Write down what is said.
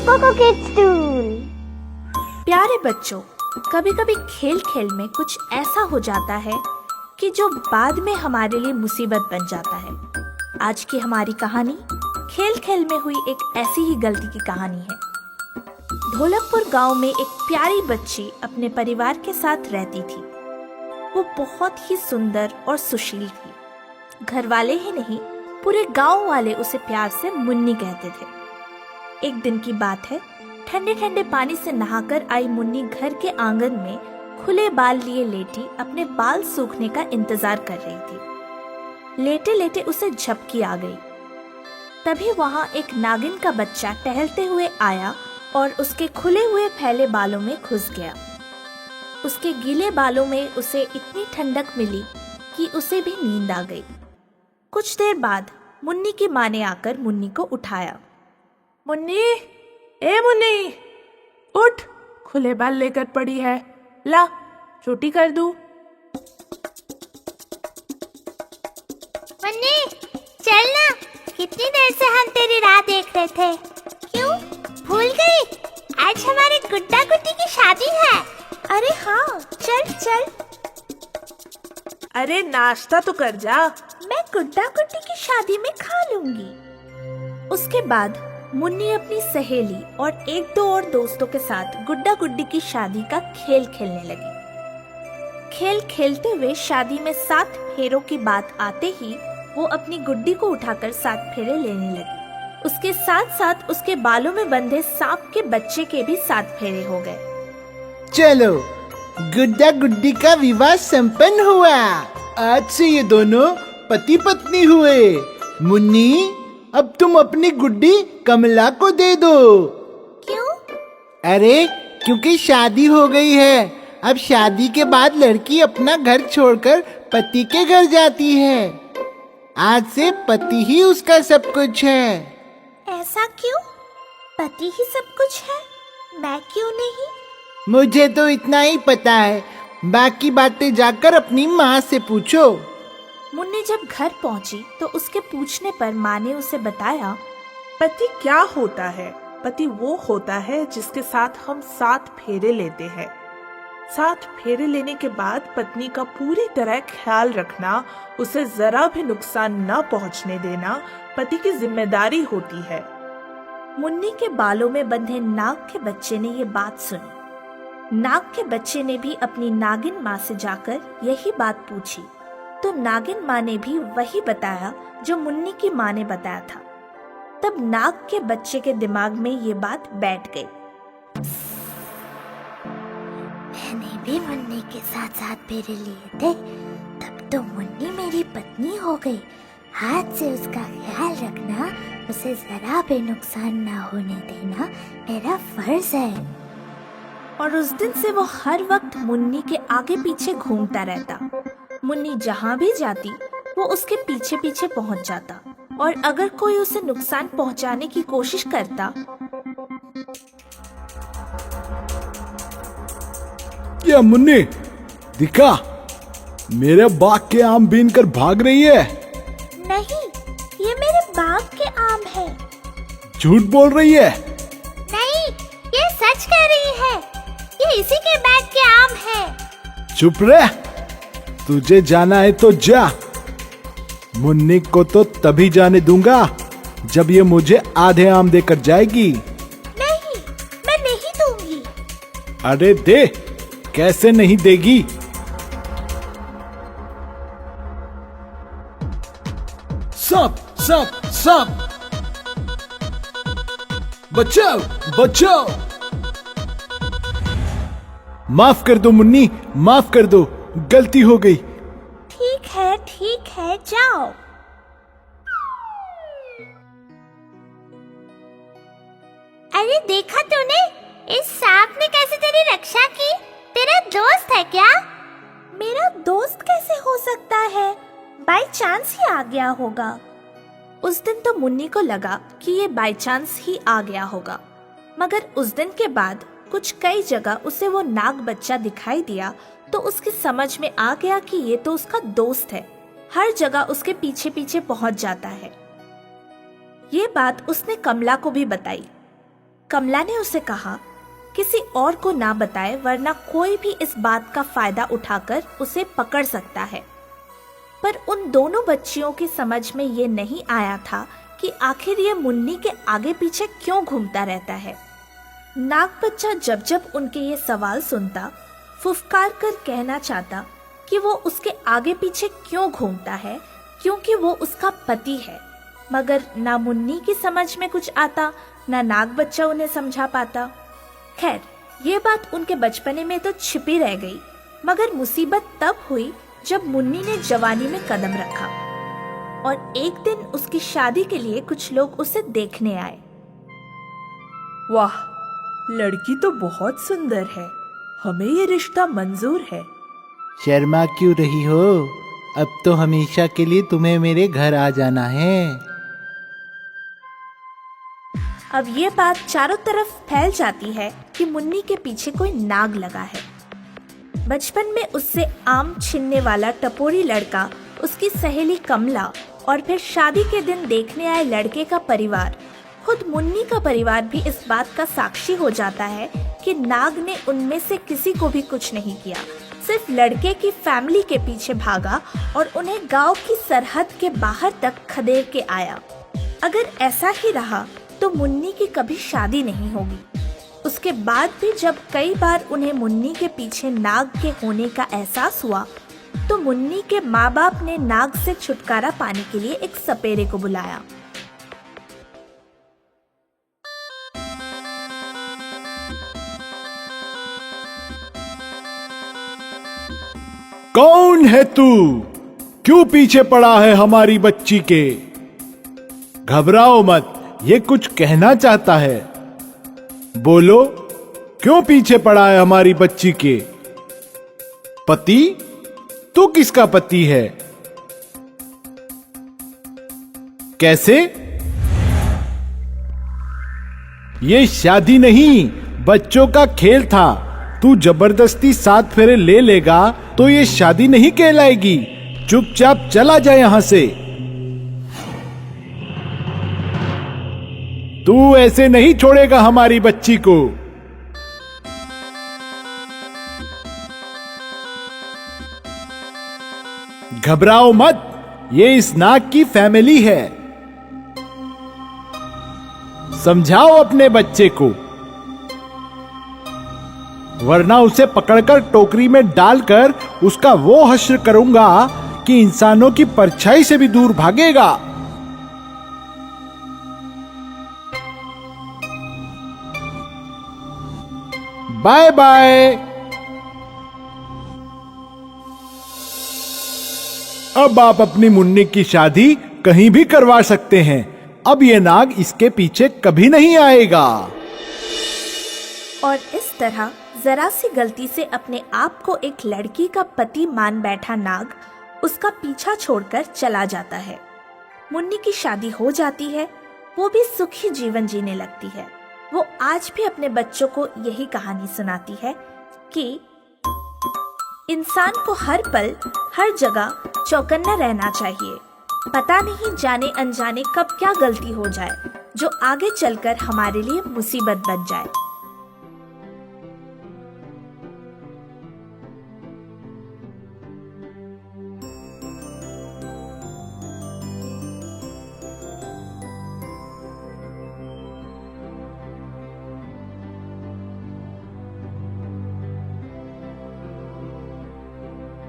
Cocoa kids tool. प्यारे बच्चों, कभी कभी खेल खेल में कुछ ऐसा हो जाता है कि जो बाद में हमारे लिए मुसीबत बन जाता है। आज की हमारी कहानी खेल खेल में हुई एक ऐसी ही गलती की कहानी है। ढोलकपुर गांव में एक प्यारी बच्ची अपने परिवार के साथ रहती थी। वो बहुत ही सुंदर और सुशील थी। घर वाले ही नहीं, पूरे गांव वाले उसे प्यार से मुन्नी कहते थे। एक दिन की बात है, ठंडे ठंडे पानी से नहाकर आई मुन्नी घर के आंगन में खुले बाल लिए लेटी अपने बाल सूखने का इंतजार कर रही थी। लेटे लेटे उसे झपकी आ गई। तभी वहां एक नागिन का बच्चा टहलते हुए आया और उसके खुले हुए फैले बालों में घुस गया। उसके गीले बालों में उसे इतनी ठंडक मिली कि उसे भी नींद आ गई। कुछ देर बाद मुन्नी की माँ ने आकर मुन्नी को उठाया। मुन्नी, ए मुन्नी, उठ, खुले बाल लेकर पड़ी है, ला छोटी कर दूं। मुन्नी, चल ना, कितनी देर से हम तेरी राह देख रहे थे। क्यों, भूल गई? आज हमारे गुड्डा गुड्डी की शादी है। अरे हाँ, चल चल। अरे नाश्ता तो कर जा। मैं गुड्डा गुड्डी की शादी में खा लूंगी। उसके बाद मुन्नी अपनी सहेली और एक दो और दोस्तों के साथ गुड्डा गुड्डी की शादी का खेल खेलने लगी। खेल खेलते हुए शादी में 7 फेरों की बात आते ही वो अपनी गुड्डी को उठाकर 7 फेरे लेने लगी। उसके साथ साथ उसके बालों में बंधे सांप के बच्चे के भी 7 फेरे हो गए। चलो, गुड्डा गुड्डी का विवाह संपन्न हुआ। आज से ये दोनों पति पत्नी हुए। मुन्नी, अब तुम अपनी गुड्डी कमला को दे दो। क्यों? अरे क्योंकि शादी हो गई है। अब शादी के बाद लड़की अपना घर छोड़कर पति के घर जाती है। आज से पति ही उसका सब कुछ है। ऐसा क्यों? पति ही सब कुछ है, मैं क्यों नहीं? मुझे तो इतना ही पता है, बाकी बातें जाकर अपनी माँ से पूछो। मुन्नी जब घर पहुंची तो उसके पूछने पर माँ ने उसे बताया, पति क्या होता है? पति वो होता है जिसके साथ हम 7 फेरे लेते हैं। 7 फेरे लेने के बाद पत्नी का पूरी तरह ख्याल रखना, उसे जरा भी नुकसान न पहुंचने देना पति की जिम्मेदारी होती है। मुन्नी के बालों में बंधे नाग के बच्चे ने ये बात सुनी। नाग के बच्चे ने भी अपनी नागिन माँ से जाकर यही बात पूछी, तो नागिन माँ ने भी वही बताया जो मुन्नी की माँ ने बताया था। तब नाग के बच्चे के दिमाग में ये बात बैठ गई। मैंने भी मुन्नी के साथ 7 फेरे लिए थे, तब तो मुन्नी मेरी पत्नी हो गई। आज से उसका ख्याल रखना, उसे जरा भी नुकसान ना होने देना मेरा फर्ज है। और उस दिन से वो हर वक्त मुन्नी के आगे पीछे घूमता रहता। मुन्नी जहाँ भी जाती वो उसके पीछे पीछे पहुँच जाता, और अगर कोई उसे नुकसान पहुँचाने की कोशिश करता। क्या मुन्नी, दिखा, मेरे बाग के आम बीन कर भाग रही है। नहीं, ये मेरे बाग के आम है। झूठ बोल रही है। नहीं, ये सच कह रही है। ये इसी के बैग के आम है। चुप रह, तुझे जाना है तो जा। मुन्नी को तो तभी जाने दूंगा जब ये मुझे आधे आम देकर जाएगी। नहीं, मैं नहीं दूंगी। अरे दे, कैसे नहीं देगी? सांप, सांप, सांप, बचाओ, बचाओ। माफ कर दो मुन्नी, माफ कर दो, गलती हो गई। ठीक है, जाओ। अरे देखा तूने, इस सांप ने कैसे तेरी रक्षा की? तेरा दोस्त है क्या? मेरा दोस्त कैसे हो सकता है? बाय चांस ही आ गया होगा। उस दिन तो मुन्नी को लगा कि ये बाय चांस ही आ गया होगा, मगर उस दिन के बाद कुछ कई जगह उसे वो नाग बच्चा दिखाई दिया तो उसकी समझ में आ गया कि ये तो उसका दोस्त है। हर जगह उसके पीछे पीछे पहुंच जाता है। ये बात उसने कमला को भी बताई। कमला ने उसे कहा, किसी और को ना बताए वरना कोई भी इस बात का फायदा उठाकर उसे पकड़ सकता है। पर उन दोनों बच्चियों की समझ में ये नहीं आया था कि आखिर ये मुन्नी के आगे पीछे क्यों घूमता रहता है। नाग बच्चा जब जब उनके ये सवाल सुनता, फुफकार कर कहना चाहता कि वो उसके आगे पीछे क्यों घूमता है, क्योंकि वो उसका पति है। मगर ना मुन्नी की समझ में कुछ आता, ना नाग बच्चा उन्हें समझा पाता। खैर, ये बात उनके बचपने में तो छिपी रह गई, मगर मुसीबत तब हुई जब मुन्नी ने जवानी में कदम रखा और एक दिन उसकी शादी के लिए कुछ लोग उसे देखने आए। वाह, लड़की तो बहुत सुंदर है, हमें ये रिश्ता मंजूर है। शर्मा क्यों रही हो? अब तो हमेशा के लिए तुम्हें मेरे घर आ जाना है। अब ये बात चारों तरफ फैल जाती है कि मुन्नी के पीछे कोई नाग लगा है। बचपन में उससे आम छीनने वाला टपोरी लड़का, उसकी सहेली कमला और फिर शादी के दिन देखने आए लड़के का परिवार, खुद मुन्नी का परिवार भी इस बात का साक्षी हो जाता है कि नाग ने उनमें से किसी को भी कुछ नहीं किया, सिर्फ लड़के की फैमिली के पीछे भागा और उन्हें गांव की सरहद के बाहर तक खदेड़ के आया। अगर ऐसा ही रहा तो मुन्नी की कभी शादी नहीं होगी। उसके बाद भी जब कई बार उन्हें मुन्नी के पीछे नाग के होने का एहसास हुआ, तो मुन्नी के माँ बाप ने नाग से छुटकारा पाने के लिए एक सपेरे को बुलाया। कौन है तू? क्यों पीछे पड़ा है हमारी बच्ची के? घबराओ मत, ये कुछ कहना चाहता है। बोलो, क्यों पीछे पड़ा है हमारी बच्ची के? पति? तू किसका पति है? कैसे? ये शादी नहीं, बच्चों का खेल था। तू जबरदस्ती 7 फेरे ले लेगा तो ये शादी नहीं कहलाएगी। चुपचाप चला जा यहां से। तू ऐसे नहीं छोड़ेगा हमारी बच्ची को। घबराओ मत, ये इस नाग की फैमिली है। समझाओ अपने बच्चे को, वरना उसे पकड़कर टोकरी में डालकर उसका वो हश्र करूंगा कि इंसानों की परछाई से भी दूर भागेगा। Bye bye. अब आप अपनी मुन्नी की शादी कहीं भी करवा सकते हैं। अब ये नाग इसके पीछे कभी नहीं आएगा। और इस तरह जरा सी गलती से अपने आप को एक लड़की का पति मान बैठा नाग उसका पीछा छोड़कर चला जाता है। मुन्नी की शादी हो जाती है, वो भी सुखी जीवन जीने लगती है। वो आज भी अपने बच्चों को यही कहानी सुनाती है कि इंसान को हर पल हर जगह चौकन्ना रहना चाहिए। पता नहीं जाने अनजाने कब क्या गलती हो जाए जो आगे चलकर हमारे लिए मुसीबत बन जाए।